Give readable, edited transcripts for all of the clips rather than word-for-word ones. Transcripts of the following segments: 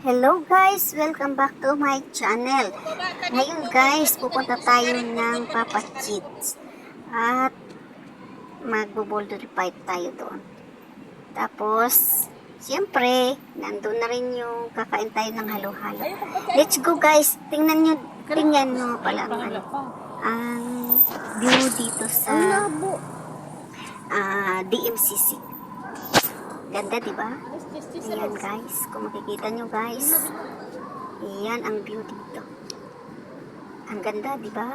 Hello guys! Welcome back to my channel. Ngayon guys, pupunta tayo ng Papa Cheats. At magbo-boulder fight tayo doon. Tapos, siyempre, nandun na rin yung kakain tayo ng halo-halo. Let's go guys! Tingnan nyo pala ang view dito sa DMCC. Ganda, diba? Ayan guys, kung makikita nyo guys, ayan ang view dito. Ang ganda, diba?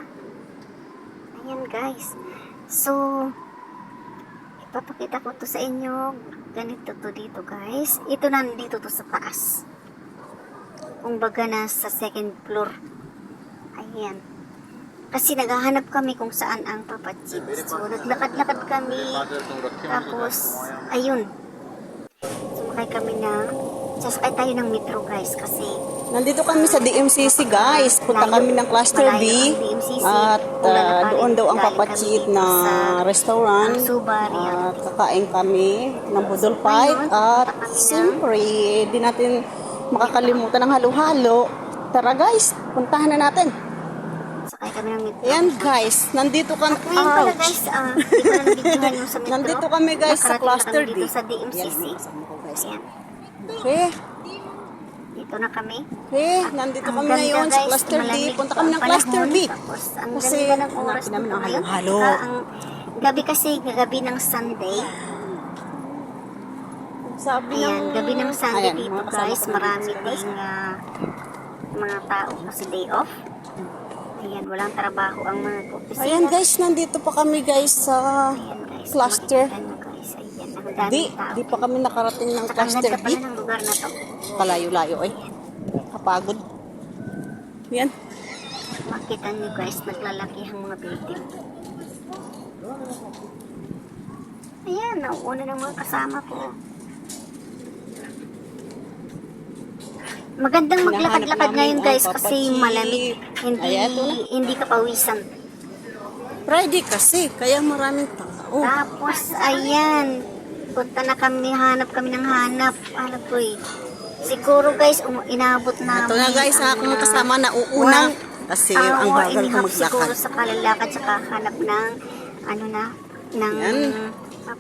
Ayan guys. So, ipapakita ko to sa inyo. Ganito to dito guys. Ito nandito to sa taas. Kumbaga na sa second floor. Ayan. Kasi naghahanap kami kung saan ang Papa Cheats. So, naglakad-lakad kami. Tapos, ayun. Sasakay tayo ng metro guys kasi nandito kami sa DMCC guys. Punta kami ng Cluster B at doon daw ang Papa Cheats na restaurant at kakain kami ng budol fight at siyempre di natin makakalimutan ng halo-halo. Tara guys, puntahan na natin. Sakay kami ng metro. Ayan guys, nandito kami guys, nandito kami guys sa Cluster B. Sa DMCC. Ayan. Okay. Dito na kami. Okay, nandito kami ngayon sa Cluster B. Punta kami ng Cluster B. Kasi ang oras namin ang halo-halo. Ang gabi kasi, gabi ng Sunday. Ayan, gabi ng Sunday dito guys. Marami ding mga tao kasi day off. Ayan, walang trabaho ang mga opisina. Ayan guys, nandito pa kami guys sa Cluster. Di pa kami nakarating ng Cluster B. Ng lugar na to. Palayo-layo eh. Kapagod. Yan. Makita niyo guys, naglalaki ang mga building. Ayan, nauuna ng mga kasama ko. Magandang maglakad-lakad ngayon guys kasi malamig. Hindi ka pawisan. Friday kasi, kaya maraming tao. Tapos, ayan. Punta na kami, hanap kami ng hanap. Alam ko eh. Siguro guys, inabot namin. Ito na guys, akong kasama na uuna. Kasi ang bagal ko maglakad. Siguro sa kalalakad, saka hanap ng,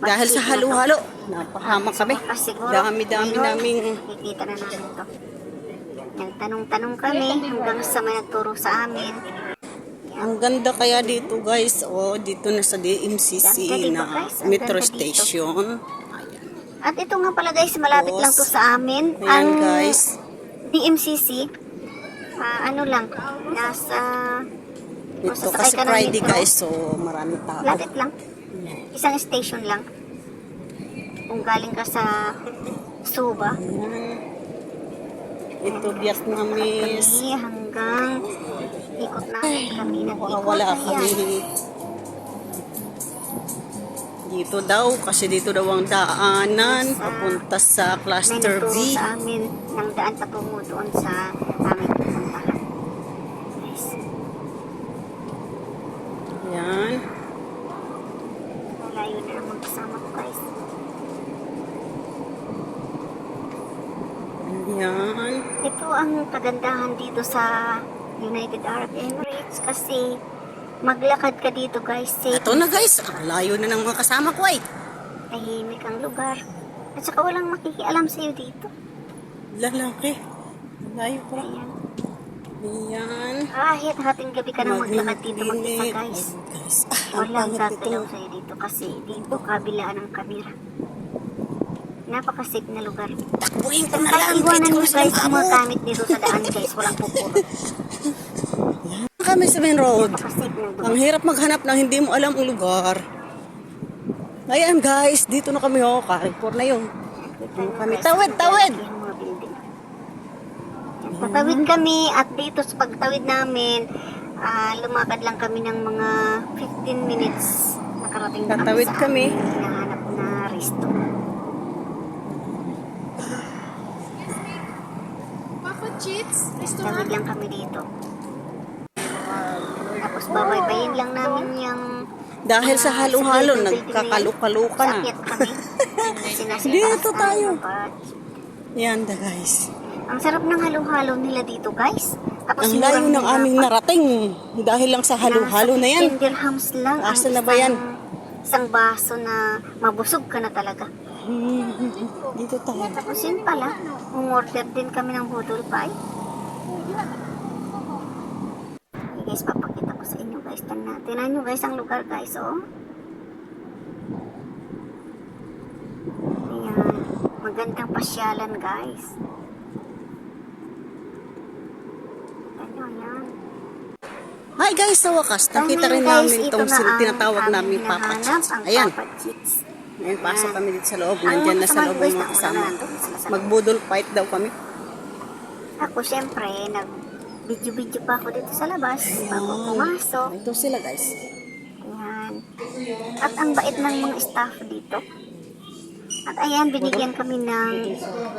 dahil sa halo-halo, napahamak kami. Dami-dami naming. Kikita na namin ito. Nagtanong-tanong kami hanggang sa may nagturo sa amin. Ang ganda kaya dito guys. Dito na sa DMCC na metro station. At ito nga pala guys, malapit lang to sa amin. Ayan guys. DMCC, nasa... Ito kasi Friday guys, so marami tao. Lapit lang. Isang station lang. Kung galing ka sa Suba. Ito Vietnamese. Hanggang ikot na kami. Wala kami. Dito daw, kasi dito daw ang daanan papunta sa Cluster B. Sa amin ng daan patungo doon sa aming pupuntahan. Nice. Yan. Layo na ang mga kasama ko guys. Yan. Ito ang kagandahan dito sa United Arab Emirates kasi maglakad ka dito guys, safe. Ito na guys, layo na ng mga kasama ko eh. Tahimik ang lugar. At saka walang makikialam sa'yo dito. Lalaki. Layo pa. Ayan. Ayan. Kahit hating gabi ka nang maglakad dito mag-isa guys. Ang Walang pangit sasayaw ito. sa'yo dito kasi dito kabilaan ng kamera. Napaka-safe na lugar. Takbuhin ko na Kahit lang. iwanan nyo guys ang mga gamit dito sa daan guys, walang pupurot. Kami sa main road. Napaka-safe ng lugar. Ang hirap maghanap ng hindi mo alam ang lugar. Ayan guys, dito na kami Carrefour na yun. Kami tawid. Tatawid kami at dito sa pagtawid namin, lumakad lang kami ng mga 15 minutes. Nakarating na Tatawid kami. Hinahanap na resto. Papa Cheats Tawid restaurant. lang kami dito. Tapos babaybayin lang namin yung Dahil sa halo-halo, nagkakaluka-luka na. sakit kami. Kasi nasa Dito itaas tayo. tayo. Yan da guys. Ang sarap ng halo-halo nila dito, guys. Tapos Ang layo ng aming narating dahil lang sa halo-halo na yan. 15 dirhams lang. Asa na ba yan? Isang baso na mabusog ka na talaga. Dito tayo. Tapos yun pala, umorder din kami ng budol pie. Okay guys, papakita ko sa inyo guys. Tingnan nyo guys ang lugar guys, oh. Ayan, magandang pasyalan guys. Hi guys, sa wakas, nakita rin namin itong tinatawag namin Papa Chits. Ayan. Ngayon, pasok kami dito sa loob. Nandyan na sa loob ng mga kasama. Magbudol fight daw kami. Ako syempre, nag-video-video pa ako dito sa labas bago pumasok. Ito sila guys. Ayan. At ang bait ng mga staff dito. At ayan, binigyan kami ng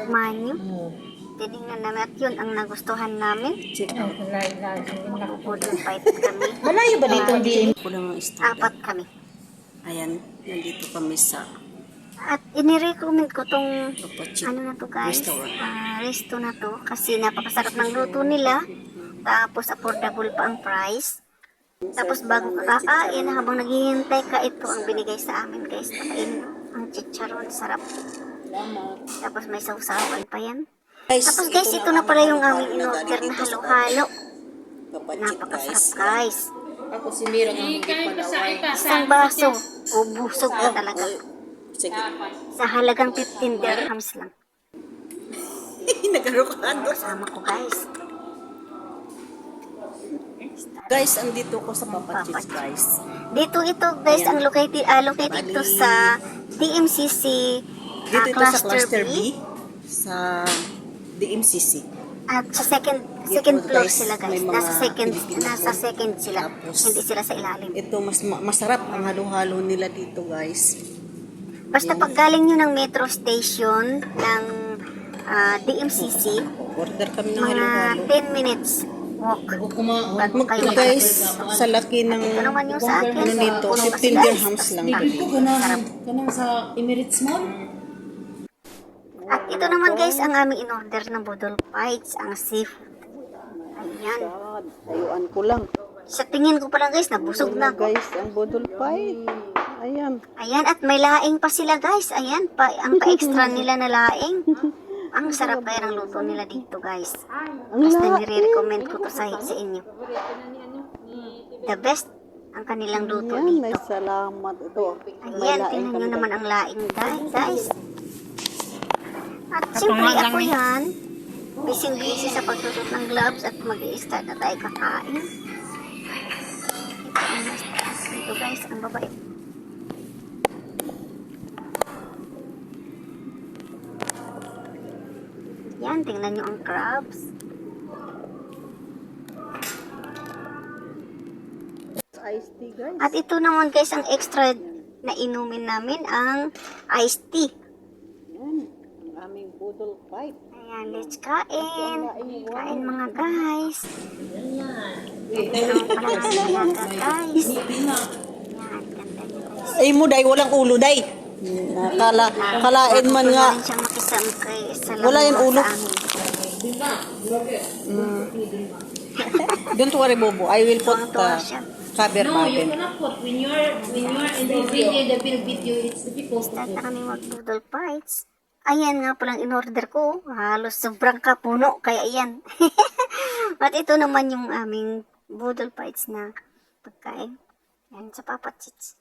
menu. Tinignan namin at yun ang nagustuhan namin. Check out. Budol fight kami. Malayo ba dito? Kulang ang staff. 4 kami. Ayan, nandito kami sa At inirecommend ko tong Papa Chits ano na to guys, restaurant. resto na to kasi napakasarap ng luto nila. Tapos affordable pa ang price. Tapos bago ka kakain, habang naghihintay ka, ito ang binigay sa amin guys. Nakain ang chicharon, sarap. Tapos may sausawan pa yan. Tapos guys, ito na pala yung aming in-order na halo-halo. Papa Chits Napakasarap guys. Ako si Mira ng hindi palaway. Isang baso, ubusog ka talaga. Sige. Sa halagang 15 dirhams lang. Nagarukado. Kasama ko guys. Guys, andito ko sa Papa Chits guys. Dito ito guys, ang located ito sa DMCC Dito ito sa Cluster Cluster B. B. Sa DMCC. At sa second Dito, floor guys, sila guys. may mga Nasa second sila. Tapos, Hindi sila sa ilalim. Ito, masarap ang halo-halo nila dito guys. Basta pag galing nyo ng metro station ng DMCC, Order kami ng mga halo-halo. 10 minutes walk. Bago kayo Magto guys, sa laki ng Ito naman yung sa akin. ano nito, Puno kasi 15 guys. dirhams lang. Sarap. Kanang sa Emirates Mall? At ito naman guys, ang aming in-order ng budol fights, ang seafood. Ayan. Tayuan ko lang. Sa tingin ko pa lang guys, nabusog na ako. Guys, ang budol fight. Ayan. Ayan, at may laing pa sila guys. Ayan, ang pa-extra nila na laing. Ang sarap kaya ng luto nila dito guys. Basta nire-recommend ko to sa inyo. The best ang kanilang luto Ayan, may dito. salamat. Ito. Ayan, tingnan nyo naman ang laing guys. At siyempre ako yan, busy sa pagsusot ng gloves at mag-i-start na tayo kakain. Ito guys, ang babae. Yan, tingnan nyo ang crabs. Iced tea guys. At ito naman guys, ang extra na inumin namin, ang iced tea. Ayan, ang aming budol fight. Ayan, let's kain. Kain mga guys. Ito pala namin laga guys. Yan, ganda nyo guys. Ay mo day, walang ulo day. Kalain man nga. Wala siyang makisam kay sa Wala yung ulo. sa amin. Don't worry, Bobo. I will put Tuwang-tuwa siya. cover No, you button. cannot put. When you're in the video, it's difficult to Start put. na kami mag-noodle fights. Ayan nga palang in-order ko. Halos sobrang kapuno. Kaya ayan. At ito naman yung aming budol fights na pagkain. Yan sa Papa Chits.